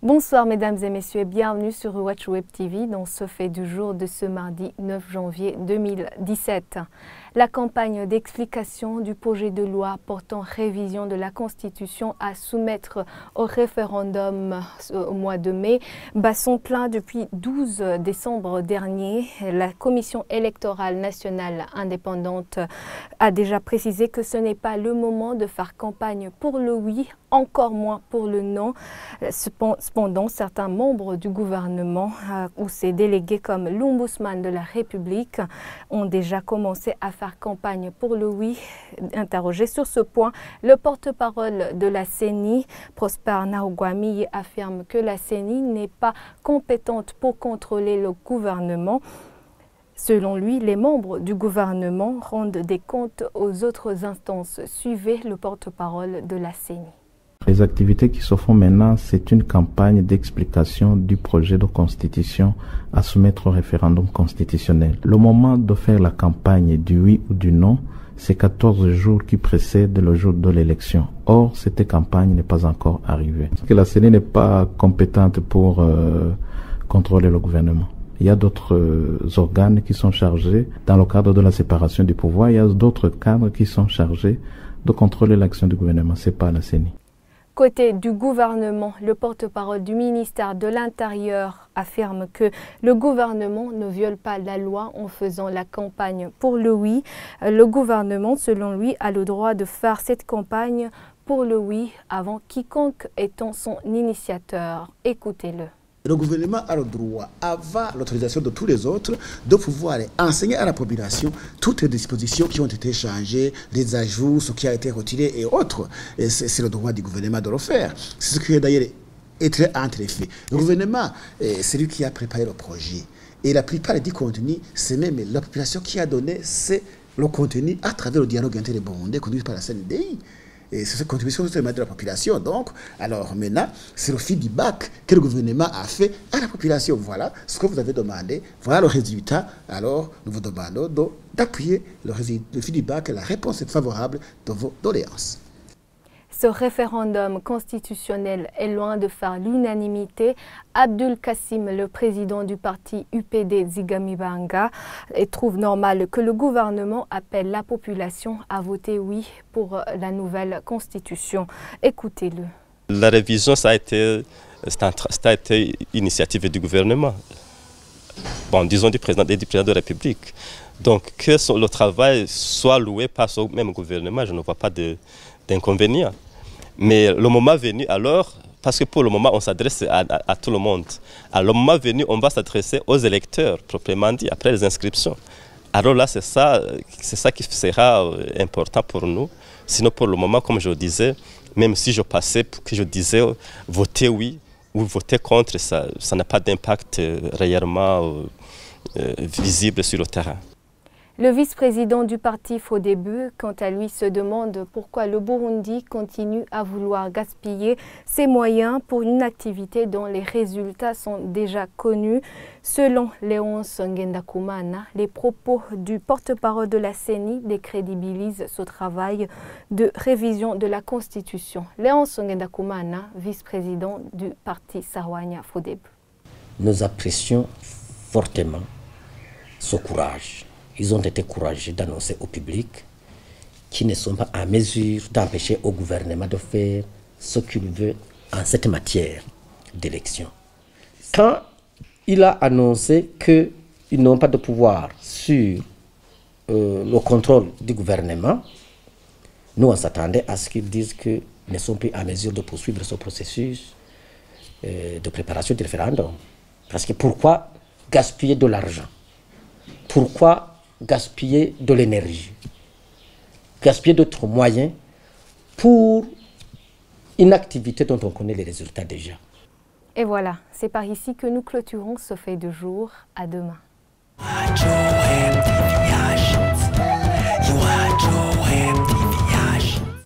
Bonsoir mesdames et messieurs et bienvenue sur Watch Web TV dans ce fait du jour de ce mardi 9 janvier 2017. La campagne d'explication du projet de loi portant révision de la Constitution à soumettre au référendum au mois de mai bat son plein depuis 12 décembre dernier. La Commission électorale nationale indépendante a déjà précisé que ce n'est pas le moment de faire campagne pour le oui, encore moins pour le non. Cependant, certains membres du gouvernement ou ses délégués comme l'Ombudsman de la République ont déjà commencé à faire campagne pour le oui. Interrogé sur ce point, le porte-parole de la CENI, Prosper Naougwami, affirme que la CENI n'est pas compétente pour contrôler le gouvernement. Selon lui, les membres du gouvernement rendent des comptes aux autres instances. Suivez le porte-parole de la CENI. Les activités qui se font maintenant, c'est une campagne d'explication du projet de constitution à soumettre au référendum constitutionnel. Le moment de faire la campagne du oui ou du non, c'est 14 jours qui précèdent le jour de l'élection. Or, cette campagne n'est pas encore arrivée. Parce que la CENI n'est pas compétente pour contrôler le gouvernement. Il y a d'autres organes qui sont chargés, dans le cadre de la séparation du pouvoir, il y a d'autres cadres qui sont chargés de contrôler l'action du gouvernement. Ce n'est pas la CENI. Côté du gouvernement, le porte-parole du ministère de l'Intérieur affirme que le gouvernement ne viole pas la loi en faisant la campagne pour le oui. Le gouvernement, selon lui, a le droit de faire cette campagne pour le oui avant quiconque étant son initiateur. Écoutez-le. Le gouvernement a le droit, avant l'autorisation de tous les autres, de pouvoir enseigner à la population toutes les dispositions qui ont été changées, les ajouts, ce qui a été retiré et autres. Et c'est le droit du gouvernement de le faire. C'est ce qui est d'ailleurs entre les faits. Le gouvernement, c'est lui qui a préparé le projet. Et la plupart des contenus, c'est même la population qui a donné le contenu à travers le dialogue interbondé conduit par la CNDI. Et c'est cette contribution de la population. Donc, alors maintenant, c'est le feedback que le gouvernement a fait à la population. Voilà ce que vous avez demandé, voilà le résultat. Alors, nous vous demandons d'appuyer le feedback et la réponse favorable de vos doléances. Ce référendum constitutionnel est loin de faire l'unanimité. Abdul Kassim, le président du parti UPD Zigamibanga, trouve normal que le gouvernement appelle la population à voter oui pour la nouvelle constitution. Écoutez-le. La révision, ça a été initiative du gouvernement, bon, disons du président et du président de la République. Donc que le travail soit loué par ce même gouvernement, je ne vois pas d'inconvénient. Mais le moment venu alors, parce que pour le moment on s'adresse à tout le monde, à le moment venu on va s'adresser aux électeurs proprement dit, après les inscriptions. Alors là c'est ça qui sera important pour nous. Sinon pour le moment, comme je le disais, même si je passais, que je disais voter oui ou voter contre, ça n'a pas d'impact réellement visible sur le terrain. Le vice-président du parti FRODEBU, quant à lui, se demande pourquoi le Burundi continue à vouloir gaspiller ses moyens pour une activité dont les résultats sont déjà connus. Selon Léonce Ngendakumana, les propos du porte-parole de la CENI décrédibilisent ce travail de révision de la Constitution. Léonce Ngendakumana, vice-président du parti Sarwania FRODEBU. Nous apprécions fortement ce courage. Ils ont été courageux d'annoncer au public qu'ils ne sont pas en mesure d'empêcher au gouvernement de faire ce qu'il veut en cette matière d'élection. Quand il a annoncé qu'ils n'ont pas de pouvoir sur le contrôle du gouvernement, nous on s'attendait à ce qu'ils disent qu'ils ne sont plus en mesure de poursuivre ce processus de préparation du référendum. Parce que pourquoi gaspiller de l'argent? Pourquoi gaspiller de l'énergie, gaspiller d'autres moyens pour une activité dont on connaît les résultats déjà. Et voilà, c'est par ici que nous clôturons ce fait de jour. À demain.